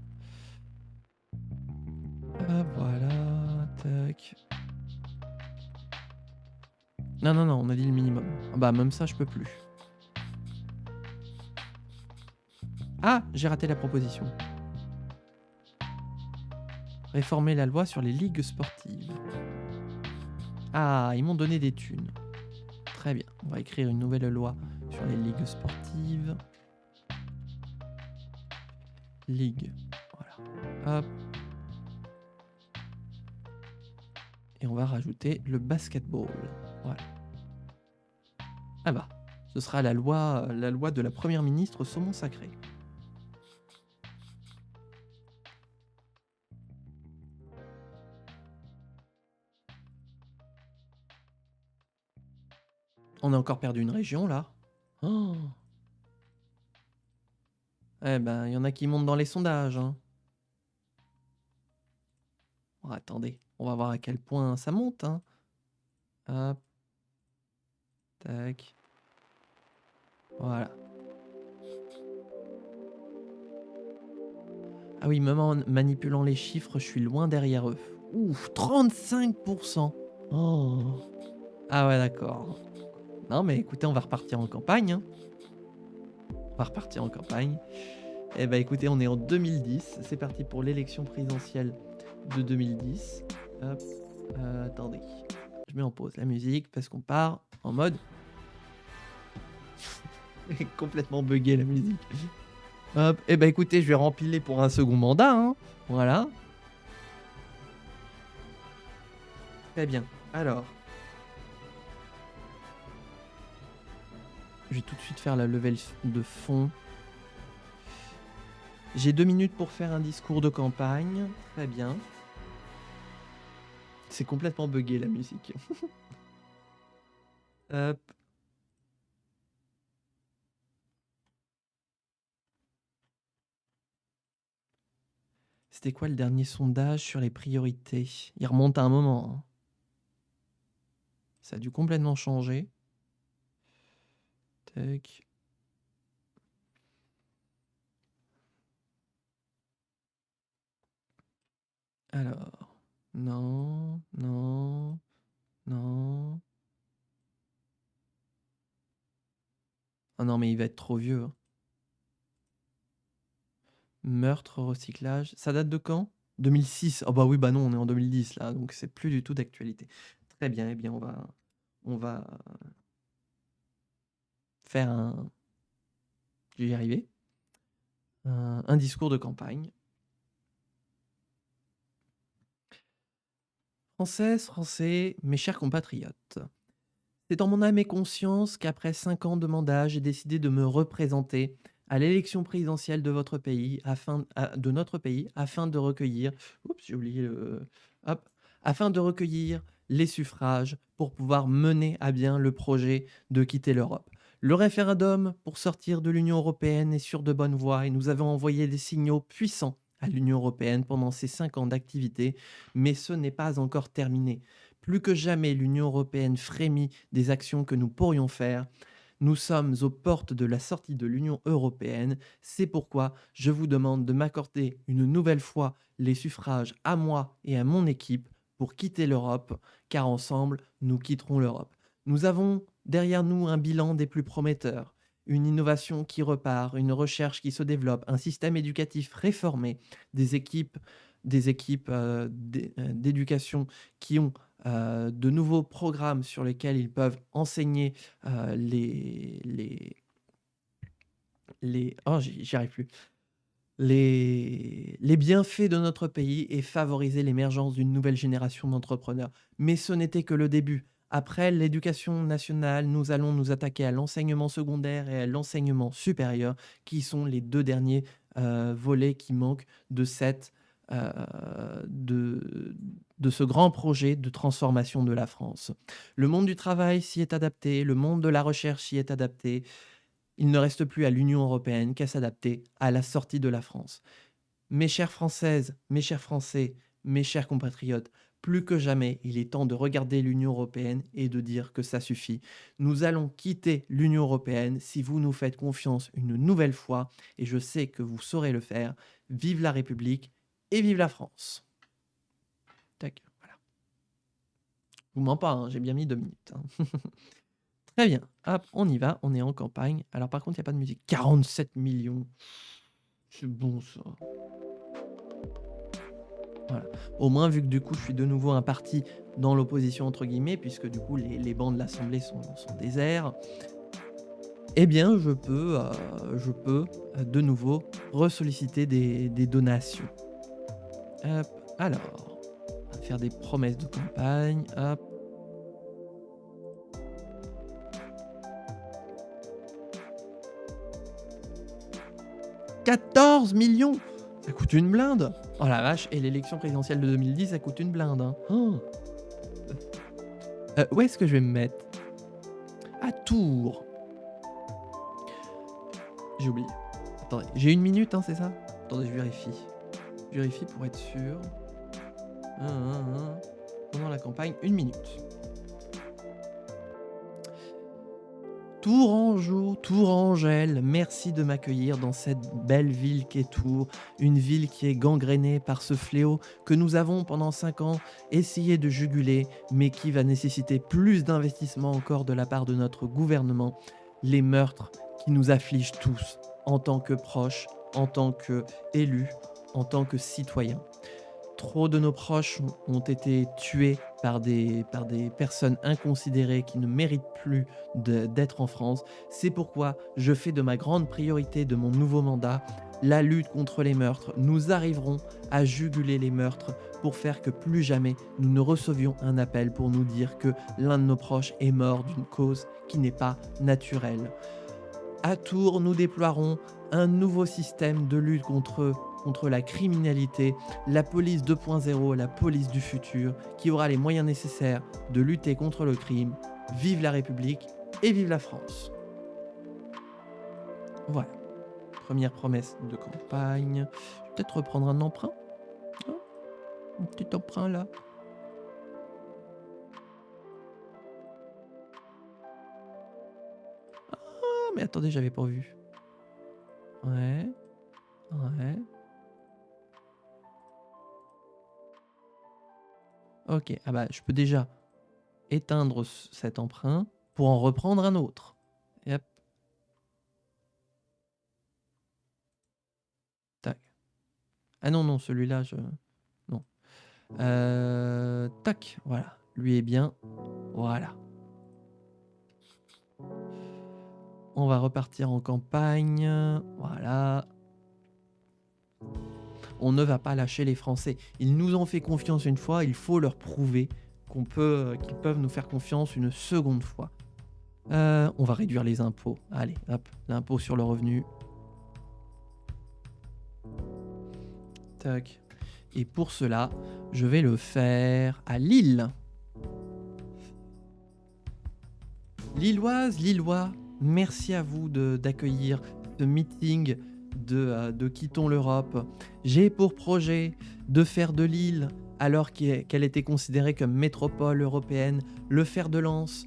S1: Hop, voilà. Tac. Non, non, non, on a dit le minimum. Ah bah même ça, je peux plus. Ah, j'ai raté la proposition. Réformer la loi sur les ligues sportives. Ah, ils m'ont donné des thunes. Très bien, on va écrire une nouvelle loi sur les ligues sportives. Ligue, voilà. Hop. Et on va rajouter le basketball. Voilà. Ah bah, ce sera la loi de la première ministre Saumon Sacré. On a encore perdu une région là. Oh. Eh ben, il y en a qui montent dans les sondages. Hein. Oh, attendez, on va voir à quel point ça monte. Hein. Hop. Tac. Voilà. Ah oui, même en manipulant les chiffres, je suis loin derrière eux. Ouf, 35%. Oh. Ah ouais, d'accord. Non, mais écoutez, on va repartir en campagne. Hein. On va repartir en campagne. Eh ben écoutez, on est en 2010. C'est parti pour l'élection présidentielle de 2010. Hop. Attendez. Je mets en pause la musique parce qu'on part en mode... complètement buggé la musique. Hop. Eh ben écoutez, je vais rempiler pour un second mandat. Hein. Voilà. Très bien. Alors... je vais tout de suite faire la levée de fonds. J'ai 2 minutes pour faire un discours de campagne. Très bien. C'est complètement buggé la musique. Hop. C'était quoi le dernier sondage sur les priorités? Il remonte à un moment, hein. Ça a dû complètement changer. Tac. Alors, non, non, non. Ah non, mais il va être trop vieux, hein. Meurtre, recyclage, ça date de quand? 2006. Ah bah oui, bah non, on est en 2010 là, donc c'est plus du tout d'actualité. Très bien, eh bien on va faire un je vais y arriver, un discours de campagne. Françaises, Français, mes chers compatriotes, c'est en mon âme et conscience qu'après 5 ans de mandat, j'ai décidé de me représenter à l'élection présidentielle de votre pays de notre pays afin de recueillir oups, j'ai oublié hop, afin de recueillir les suffrages pour pouvoir mener à bien le projet de quitter l'Europe. Le référendum pour sortir de l'Union européenne est sur de bonnes voies et nous avons envoyé des signaux puissants à l'Union européenne pendant ces 5 ans d'activité, mais ce n'est pas encore terminé. Plus que jamais, l'Union européenne frémit des actions que nous pourrions faire. Nous sommes aux portes de la sortie de l'Union européenne. C'est pourquoi je vous demande de m'accorder une nouvelle fois les suffrages à moi et à mon équipe pour quitter l'Europe, car ensemble, nous quitterons l'Europe. Nous avons derrière nous un bilan des plus prometteurs, une innovation qui repart, une recherche qui se développe, un système éducatif réformé, des équipes d'éducation qui ont de nouveaux programmes sur lesquels ils peuvent enseigner oh, j'y arrive plus. Les bienfaits de notre pays et favoriser l'émergence d'une nouvelle génération d'entrepreneurs. Mais ce n'était que le début. Après l'éducation nationale, nous allons nous attaquer à l'enseignement secondaire et à l'enseignement supérieur, qui sont les deux derniers volets qui manquent de euh, de, de ce grand projet de transformation de la France. Le monde du travail s'y est adapté, le monde de la recherche s'y est adapté. Il ne reste plus à l'Union européenne qu'à s'adapter à la sortie de la France. Mes chères Françaises, mes chers Français, mes chers compatriotes, plus que jamais, il est temps de regarder l'Union européenne et de dire que ça suffit. Nous allons quitter l'Union européenne si vous nous faites confiance une nouvelle fois, et je sais que vous saurez le faire. Vive la République et vive la France. Tac, voilà. Je vous mens pas, hein, j'ai bien mis 2 minutes, hein. Très bien, hop, on y va, on est en campagne. Alors par contre, il n'y a pas de musique. 47 millions. C'est bon ça. Voilà. Au moins, vu que du coup, je suis de nouveau un parti dans l'opposition, entre guillemets, puisque du coup, les bancs de l'Assemblée sont déserts, eh bien, je peux de nouveau ressolliciter des donations. Hop, alors, on va faire des promesses de campagne. Hop. 14 millions. Ça coûte une blinde. Oh la vache, et l'élection présidentielle de 2010, ça coûte une blinde, hein. Oh. Où est-ce que je vais me mettre? À Tours. J'ai oublié. Attendez, j'ai 1 minute, hein, c'est ça? Attendez, je vérifie. Je vérifie pour être sûr. Pendant la campagne, 1 minute. Tourangeau, Tourangelle, merci de m'accueillir dans cette belle ville qu'est Tours, une ville qui est gangrénée par ce fléau que nous avons pendant 5 ans essayé de juguler, mais qui va nécessiter plus d'investissement encore de la part de notre gouvernement. Les meurtres qui nous affligent tous, en tant que proches, en tant qu'élus, en tant que citoyens. Trop de nos proches ont été tués par des personnes inconsidérées qui ne méritent plus d'être en France. C'est pourquoi je fais de ma grande priorité de mon nouveau mandat la lutte contre les meurtres. Nous arriverons à juguler les meurtres pour faire que plus jamais nous ne recevions un appel pour nous dire que l'un de nos proches est mort d'une cause qui n'est pas naturelle. À Tours, nous déploierons un nouveau système de lutte contre la criminalité, la police 2.0, la police du futur, qui aura les moyens nécessaires de lutter contre le crime. Vive la République et vive la France. Voilà. Première promesse de campagne. Je vais peut-être reprendre un emprunt. Un petit emprunt là. Ah, mais attendez, j'avais pas vu. Ouais, ouais. Ok, ah bah je peux déjà éteindre cet emprunt pour en reprendre un autre. Et hop, tac. Ah non, non, celui-là, je... Non. Tac, voilà. Lui est bien. Voilà. On va repartir en campagne. Voilà. On ne va pas lâcher les Français. Ils nous ont fait confiance une fois, il faut leur prouver qu'ils peuvent nous faire confiance une seconde fois. On va réduire les impôts. Allez, hop, l'impôt sur le revenu. Tac. Et pour cela, je vais le faire à Lille. Lilloise, Lillois, merci à vous d'accueillir ce meeting de Quittons l'Europe. J'ai pour projet de faire de Lille, alors qu'elle était considérée comme métropole européenne, le fer de lance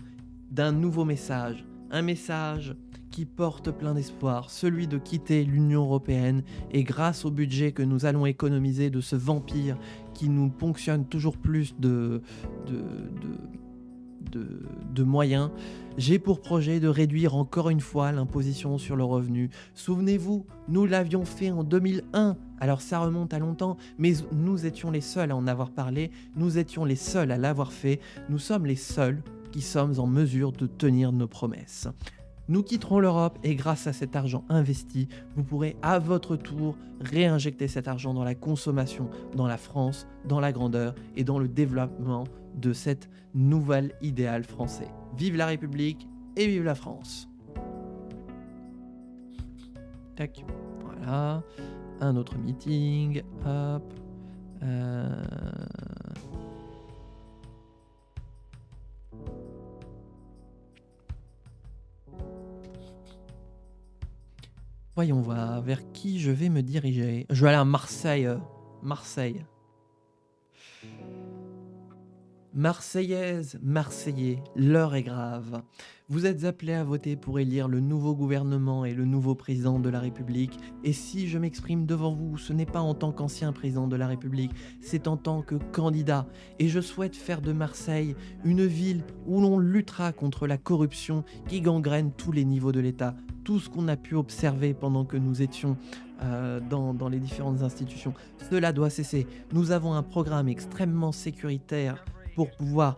S1: d'un nouveau message. Un message qui porte plein d'espoir, celui de quitter l'Union européenne, et grâce au budget que nous allons économiser de ce vampire qui nous ponctionne toujours plus de moyens, j'ai pour projet de réduire encore une fois l'imposition sur le revenu. Souvenez-vous, nous l'avions fait en 2001, alors ça remonte à longtemps, mais nous étions les seuls à en avoir parlé, nous étions les seuls à l'avoir fait, nous sommes les seuls qui sommes en mesure de tenir nos promesses. Nous quitterons l'Europe et grâce à cet argent investi, vous pourrez à votre tour réinjecter cet argent dans la consommation, dans la France, dans la grandeur et dans le développement de cet nouvel idéal français. Vive la République et vive la France. Tac, voilà. Un autre meeting, hop. Voyons voir vers qui je vais me diriger. Je vais aller à Marseille. Marseille. Marseillaise, Marseillais, l'heure est grave. Vous êtes appelés à voter pour élire le nouveau gouvernement et le nouveau président de la République. Et si je m'exprime devant vous, ce n'est pas en tant qu'ancien président de la République, c'est en tant que candidat. Et je souhaite faire de Marseille une ville où l'on luttera contre la corruption qui gangrène tous les niveaux de l'État. Tout ce qu'on a pu observer pendant que nous étions dans les différentes institutions, cela doit cesser. Nous avons un programme extrêmement sécuritaire pour pouvoir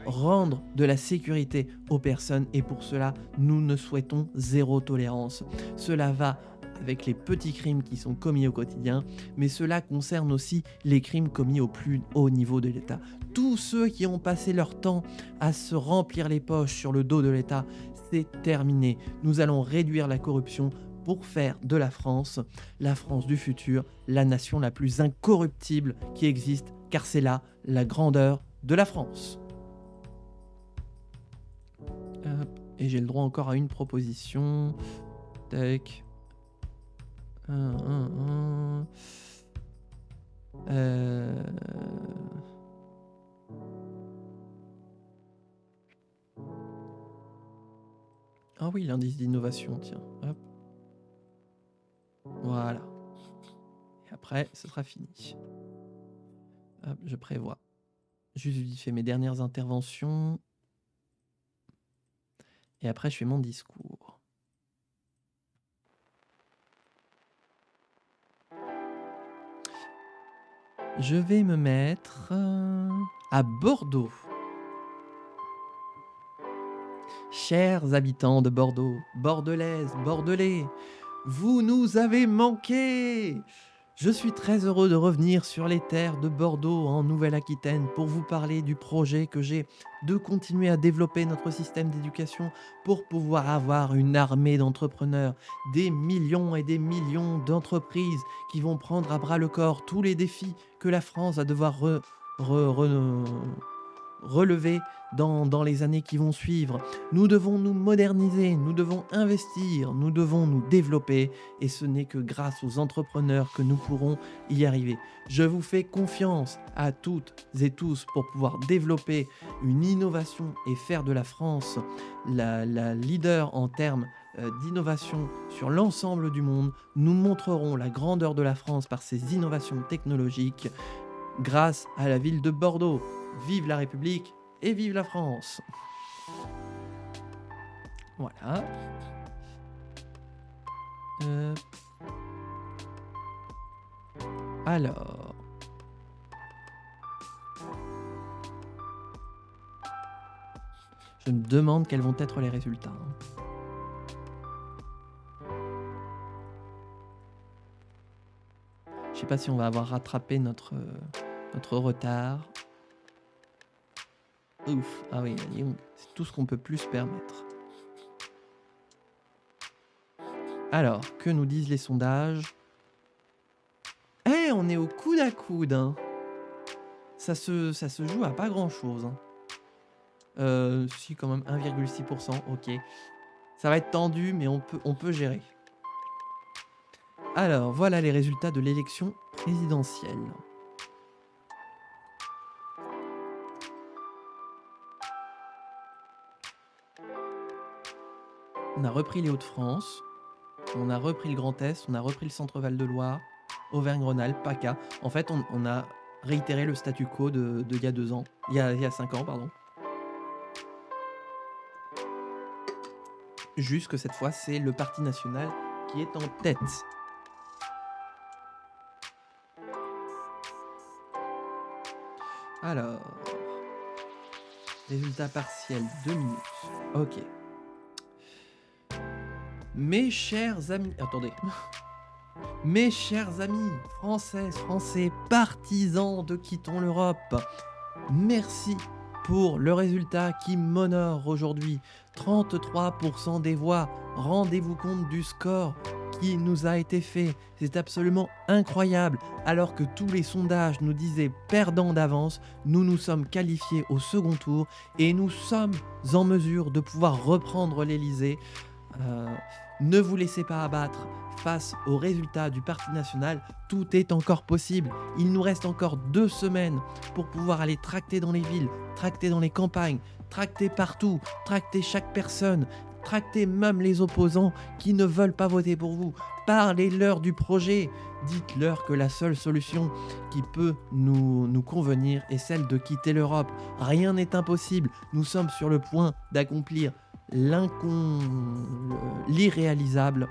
S1: rendre de la sécurité aux personnes, et pour cela, nous ne souhaitons zéro tolérance. Cela va avec les petits crimes qui sont commis au quotidien, mais cela concerne aussi les crimes commis au plus haut niveau de l'État. Tous ceux qui ont passé leur temps à se remplir les poches sur le dos de l'État, c'est terminé. Nous allons réduire la corruption pour faire de la France du futur, la nation la plus incorruptible qui existe, car c'est là la grandeur de la France. Hop. Et j'ai le droit encore à une proposition. Tac. Ah oui, l'indice d'innovation, tiens. Hop. Voilà. Et après, ce sera fini. Hop, je prévois. Juste vite fait mes dernières interventions. Et après, je fais mon discours. Je vais me mettre à Bordeaux. Chers habitants de Bordeaux, bordelaises, bordelais, vous nous avez manqué. Je suis très heureux de revenir sur les terres de Bordeaux en Nouvelle-Aquitaine pour vous parler du projet que j'ai de continuer à développer notre système d'éducation pour pouvoir avoir une armée d'entrepreneurs, des millions et des millions d'entreprises qui vont prendre à bras le corps tous les défis que la France va devoir relever dans les années qui vont suivre. Nous devons nous moderniser, nous devons investir, nous devons nous développer et ce n'est que grâce aux entrepreneurs que nous pourrons y arriver. Je vous fais confiance à toutes et tous pour pouvoir développer une innovation et faire de la France la leader en termes d'innovation sur l'ensemble du monde. Nous montrerons la grandeur de la France par ces innovations technologiques grâce à la ville de Bordeaux. Vive la République et vive la France! Voilà. Alors. Je me demande quels vont être les résultats. Je sais pas si on va avoir rattrapé notre retard. Ouf, ah oui, c'est tout ce qu'on peut plus se permettre. Alors, que nous disent les sondages? Eh, on est au coude à coude, hein. Ça se joue à pas grand-chose. Si, quand même, 1,6%, ok. Ça va être tendu, mais on peut gérer. Alors, voilà les résultats de l'élection présidentielle. On a repris les Hauts-de-France, on a repris le Grand Est, on a repris le Centre Val-de-Loire, Auvergne-Rhône-Alpes, PACA. En fait, on a réitéré le statu quo de il y a 2 ans. Il y a 5 ans, pardon. Juste que cette fois, c'est le Parti national qui est en tête. Alors, résultat partiel, 2 minutes. Ok. Mes chers amis... Attendez. Mes chers amis, françaises, français, partisans de Quittons l'Europe, merci pour le résultat qui m'honore aujourd'hui. 33% des voix. Rendez-vous compte du score qui nous a été fait. C'est absolument incroyable. Alors que tous les sondages nous disaient perdants d'avance, nous nous sommes qualifiés au second tour et nous sommes en mesure de pouvoir reprendre l'Elysée. Ne vous laissez pas abattre face aux résultats du Parti national, tout est encore possible. Il nous reste encore 2 semaines pour pouvoir aller tracter dans les villes, tracter dans les campagnes, tracter partout, tracter chaque personne, tracter même les opposants qui ne veulent pas voter pour vous. Parlez-leur du projet, dites-leur que la seule solution qui peut nous convenir est celle de quitter l'Europe. Rien n'est impossible, nous sommes sur le point d'accomplir l'irréalisable.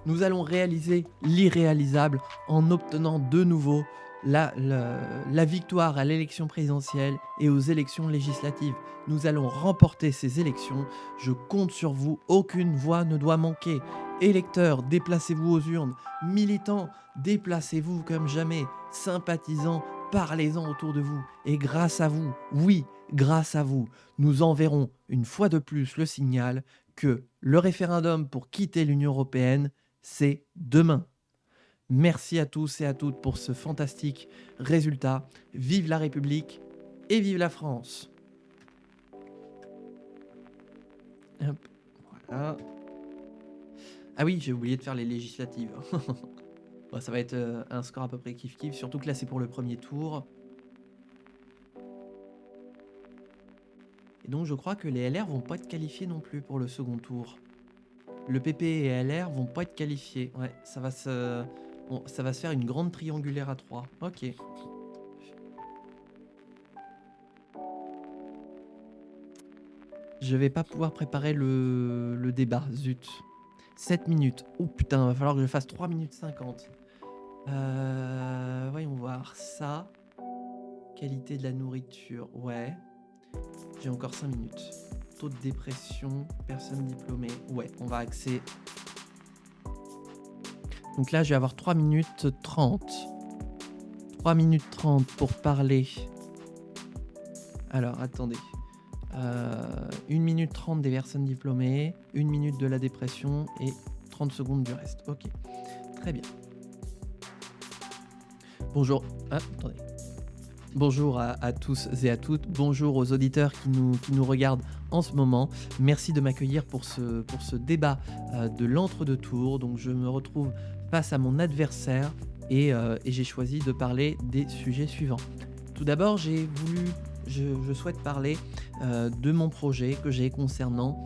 S1: Nous allons réaliser l'irréalisable en obtenant de nouveau la victoire à l'élection présidentielle et aux élections législatives. Nous allons remporter ces élections. Je compte sur vous. Aucune voix ne doit manquer. Électeurs, déplacez-vous aux urnes. Militants, déplacez-vous comme jamais. Sympathisants, parlez-en autour de vous. Et grâce à vous, oui, grâce à vous, nous enverrons une fois de plus le signal que le référendum pour quitter l'Union européenne, c'est demain. Merci à tous et à toutes pour ce fantastique résultat. Vive la République et vive la France. Hop, voilà. Ah oui, j'ai oublié de faire les législatives. Bon, ça va être un score à peu près kiff-kiff, surtout que là c'est pour le premier tour. Et donc je crois que les LR vont pas être qualifiés non plus pour le second tour. Le PP et LR vont pas être qualifiés. Ouais, ça va se faire une grande triangulaire à 3. Ok. Je vais pas pouvoir préparer le débat, zut. 7 minutes. Oh putain, va falloir que je fasse 3 minutes 50. Voyons voir ça. Qualité de la nourriture, ouais. J'ai encore 5 minutes. Taux de dépression, personne diplômée. Ouais, on va axer. Donc là, je vais avoir 3 minutes 30. 3 minutes 30 pour parler. Alors, attendez. 1 minute 30 des personnes diplômées, 1 minute de la dépression et 30 secondes du reste. Ok, très bien. Bonjour. Ah, attendez. Bonjour à tous et à toutes, bonjour aux auditeurs qui nous regardent en ce moment. Merci de m'accueillir pour ce débat de l'entre-deux-tours. Donc je me retrouve face à mon adversaire et j'ai choisi de parler des sujets suivants. Tout d'abord, je souhaite parler de mon projet que j'ai concernant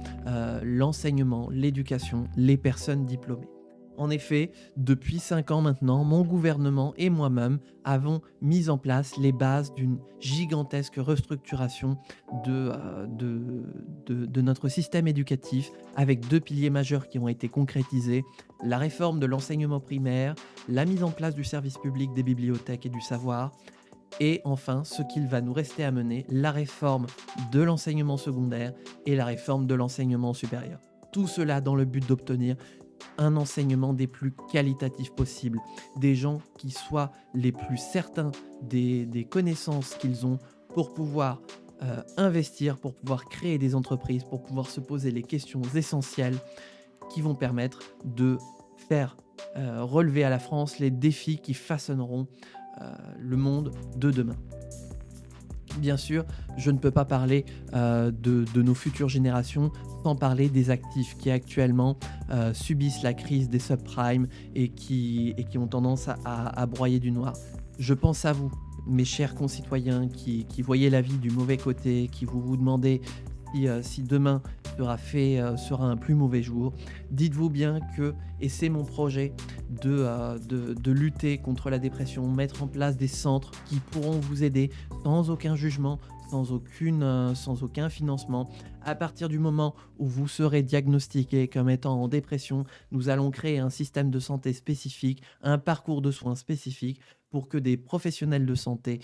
S1: l'enseignement, l'éducation, les personnes diplômées. En effet, depuis 5 ans maintenant, mon gouvernement et moi-même avons mis en place les bases d'une gigantesque restructuration de notre système éducatif avec 2 piliers majeurs qui ont été concrétisés, la réforme de l'enseignement primaire, la mise en place du service public des bibliothèques et du savoir, et enfin, ce qu'il va nous rester à mener, la réforme de l'enseignement secondaire et la réforme de l'enseignement supérieur. Tout cela dans le but d'obtenir un enseignement des plus qualitatifs possibles, des gens qui soient les plus certains des connaissances qu'ils ont pour pouvoir investir, pour pouvoir créer des entreprises, pour pouvoir se poser les questions essentielles qui vont permettre de faire relever à la France les défis qui façonneront le monde de demain. Bien sûr, je ne peux pas parler de nos futures générations sans parler des actifs qui actuellement subissent la crise des subprimes et qui ont tendance à broyer du noir. Je pense à vous, mes chers concitoyens qui voyez la vie du mauvais côté, qui vous demandez si demain sera un plus mauvais jour. Dites-vous bien que, et c'est mon projet, de lutter contre la dépression, mettre en place des centres qui pourront vous aider sans aucun jugement, sans aucun financement. À partir du moment où vous serez diagnostiqué comme étant en dépression, nous allons créer un système de santé spécifique, un parcours de soins spécifique pour que des professionnels de santé,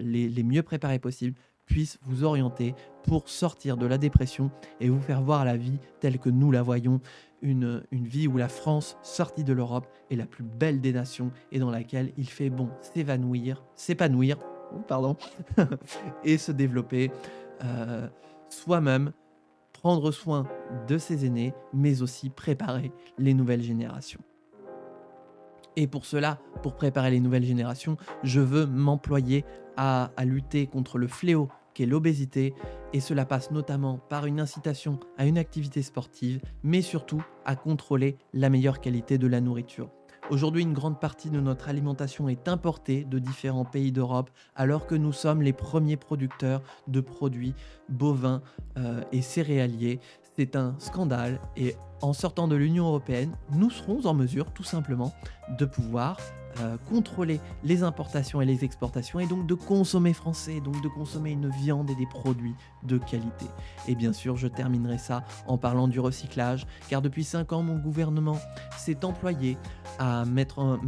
S1: les mieux préparés possibles, puissent vous orienter pour sortir de la dépression et vous faire voir la vie telle que nous la voyons, une vie où la France, sortie de l'Europe, est la plus belle des nations et dans laquelle il fait bon s'épanouir, pardon, et se développer soi-même, prendre soin de ses aînés, mais aussi préparer les nouvelles générations. Et pour cela, pour préparer les nouvelles générations, je veux m'employer à lutter contre le fléau qu'est l'obésité, et cela passe notamment par une incitation à une activité sportive, mais surtout à contrôler la meilleure qualité de la nourriture. Aujourd'hui, une grande partie de notre alimentation est importée de différents pays d'Europe, alors que nous sommes les premiers producteurs de produits bovins et céréaliers. C'est un scandale et en sortant de l'Union européenne, nous serons en mesure tout simplement de pouvoir contrôler les importations et les exportations et donc de consommer français, donc de consommer une viande et des produits de qualité. Et bien sûr, je terminerai ça en parlant du recyclage, car depuis 5 ans, mon gouvernement s'est employé à mettre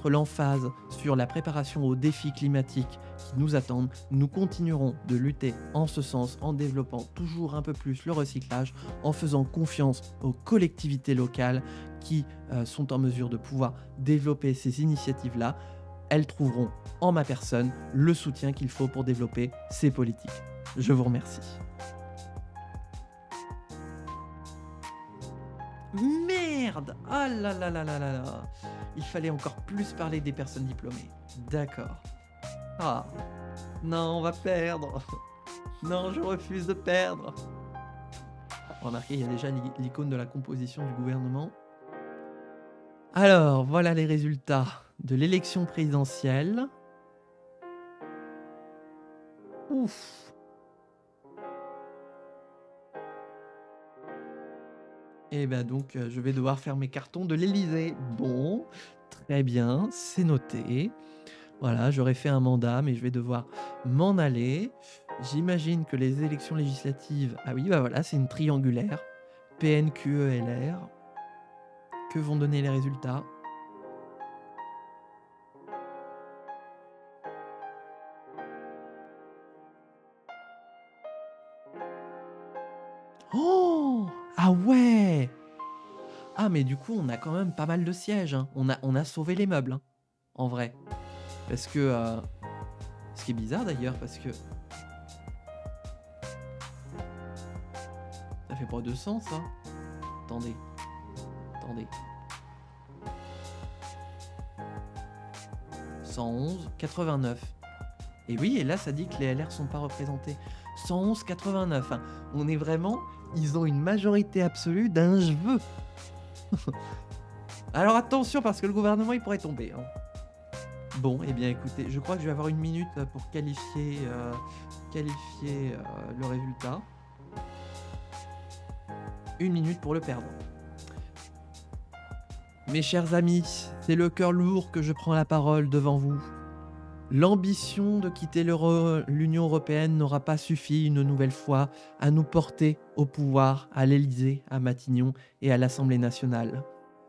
S1: l'emphase sur la préparation aux défis climatiques qui nous attendent. Nous continuerons de lutter en ce sens en développant toujours un peu plus le recyclage, en faisant confiance aux collectivités locales qui sont en mesure de pouvoir développer ces initiatives-là. Elles trouveront en ma personne le soutien qu'il faut pour développer ces politiques. Je vous remercie. Merde! Ah là là là là là là! Il fallait encore plus parler des personnes diplômées. D'accord. Ah. Non, on va perdre. Non, je refuse de perdre. Remarquez, il y a déjà l'icône de la composition du gouvernement. Alors, voilà les résultats de l'élection présidentielle. Ouf. Et ben donc, je vais devoir faire mes cartons de l'Élysée. Bon, très bien, c'est noté. Voilà, j'aurais fait un mandat, mais je vais devoir m'en aller. J'imagine que les élections législatives... Ah oui, bah voilà, c'est une triangulaire. PNQE-LR. Que vont donner les résultats? Oh! Ah ouais! Ah, mais du coup, on a quand même pas mal de sièges, hein. On a sauvé les meubles, hein, en vrai. Parce que... ce qui est bizarre d'ailleurs, parce que... Ça fait pas de sens, hein. Attendez. 111,89. Et oui, et là, ça dit que les LR sont pas représentés. 111,89. Hein. On est vraiment... Ils ont une majorité absolue d'un je veux. Alors attention, parce que le gouvernement, il pourrait tomber. Hein. Bon, eh bien écoutez, je crois que je vais avoir une minute pour qualifier le résultat. Une minute pour le perdre. Mes chers amis, c'est le cœur lourd que je prends la parole devant vous. L'ambition de quitter l'Union européenne n'aura pas suffi une nouvelle fois à nous porter au pouvoir à l'Élysée, à Matignon et à l'Assemblée nationale.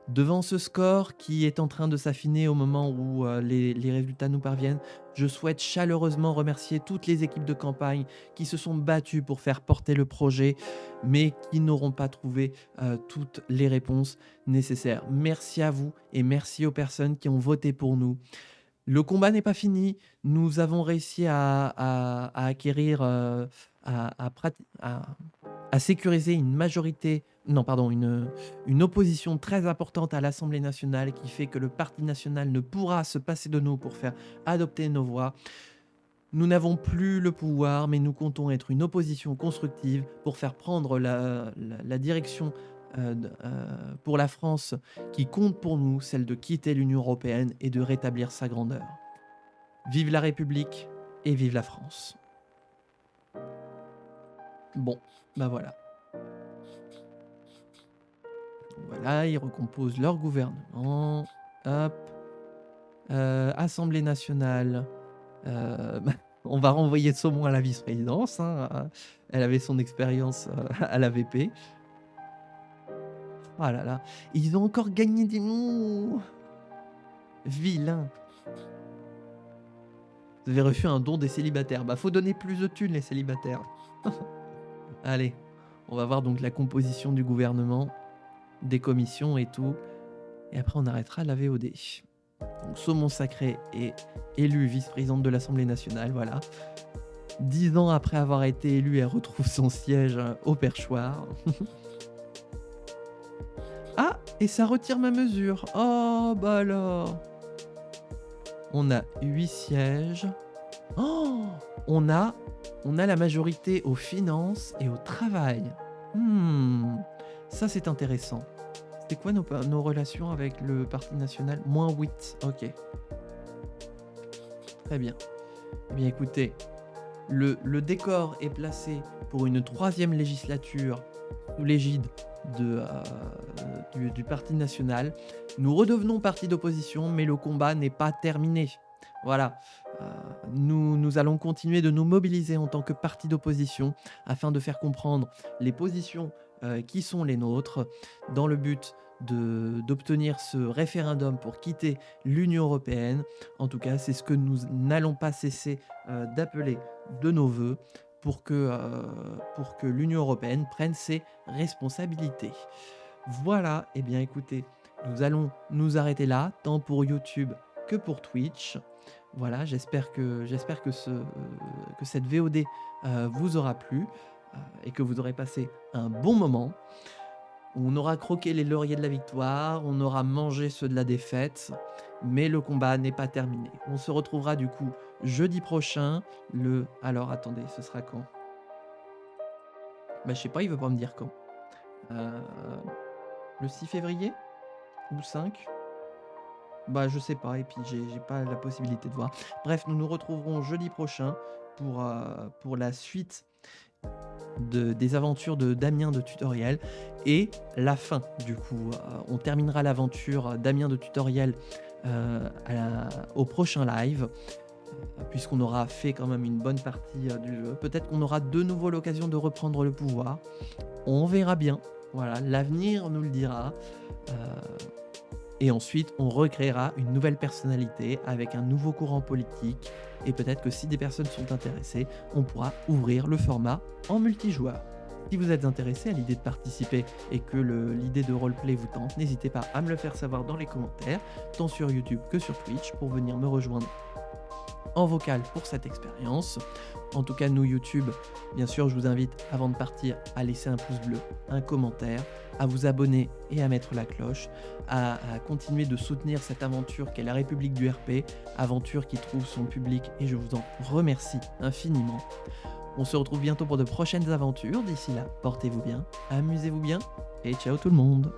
S1: Devant ce score qui est en train de s'affiner au moment où les résultats nous parviennent, je souhaite chaleureusement remercier toutes les équipes de campagne qui se sont battues pour faire porter le projet, mais qui n'auront pas trouvé toutes les réponses nécessaires. Merci à vous et merci aux personnes qui ont voté pour nous. Le combat n'est pas fini. Nous avons réussi à acquérir, à sécuriser une majorité, non pardon, une opposition très importante à l'Assemblée nationale qui fait que le Parti national ne pourra se passer de nous pour faire adopter nos voix. Nous n'avons plus le pouvoir, mais nous comptons être une opposition constructive pour faire prendre la direction pour la France qui compte pour nous, celle de quitter l'Union européenne et de rétablir sa grandeur. Vive la République et vive la France. Bon, bah voilà. Voilà, ils recomposent leur gouvernement. Hop. Assemblée nationale. On va renvoyer Saumon à la vice-présidence. Hein. Elle avait son expérience à l'AVP. Ah là là, ils ont encore gagné des noms. Vilain. Vous avez reçu un don des célibataires. Bah, faut donner plus de thunes, les célibataires. Allez, on va voir donc la composition du gouvernement, des commissions et tout. Et après, on arrêtera la VOD. Donc, Saumon Sacré est élue vice-présidente de l'Assemblée nationale, voilà. 10 ans après avoir été élue, elle retrouve son siège au perchoir. Ah, et ça retire ma mesure. Oh, bah alors. On a 8 sièges. Oh, on a la majorité aux finances et au travail. Ça, c'est intéressant. C'est quoi nos relations avec le Parti national ? -8. Ok. Très bien. Eh bien, écoutez, le décor est placé pour une 3e législature sous l'égide du Parti national. Nous redevenons parti d'opposition, mais le combat n'est pas terminé. Voilà, nous allons continuer de nous mobiliser en tant que parti d'opposition afin de faire comprendre les positions qui sont les nôtres dans le but d'obtenir ce référendum pour quitter l'Union européenne. En tout cas, c'est ce que nous n'allons pas cesser d'appeler de nos voeux pour que l'Union européenne prenne ses responsabilités. Voilà, et bien écoutez, nous allons nous arrêter là, tant pour YouTube que pour Twitch. Voilà, j'espère que cette VOD vous aura plu et que vous aurez passé un bon moment. On aura croqué les lauriers de la victoire, on aura mangé ceux de la défaite, mais le combat n'est pas terminé. On se retrouvera du coup jeudi prochain, alors attendez, ce sera quand ? Bah je sais pas, il veut pas me dire quand. Le 6 février ? Ou 5 ? Bah je sais pas, et puis j'ai pas la possibilité de voir. Bref, nous nous retrouverons jeudi prochain pour la suite des aventures de Damien de Tutoriel et la fin du coup. On terminera l'aventure Damien de Tutoriel au prochain live, puisqu'on aura fait quand même une bonne partie du jeu. Peut-être qu'on aura de nouveau l'occasion de reprendre le pouvoir. On verra bien. Voilà, l'avenir nous le dira. Et ensuite, on recréera une nouvelle personnalité avec un nouveau courant politique. Et peut-être que si des personnes sont intéressées, on pourra ouvrir le format en multijoueur. Si vous êtes intéressé à l'idée de participer et que l'idée de roleplay vous tente, n'hésitez pas à me le faire savoir dans les commentaires, tant sur YouTube que sur Twitch, pour venir me rejoindre en vocal pour cette expérience. En tout cas, nous YouTube, bien sûr, je vous invite avant de partir à laisser un pouce bleu, un commentaire, à vous abonner et à mettre la cloche, à continuer de soutenir cette aventure qu'est la République du RP, aventure qui trouve son public et je vous en remercie infiniment. On se retrouve bientôt pour de prochaines aventures. D'ici là, portez-vous bien, amusez-vous bien et ciao tout le monde.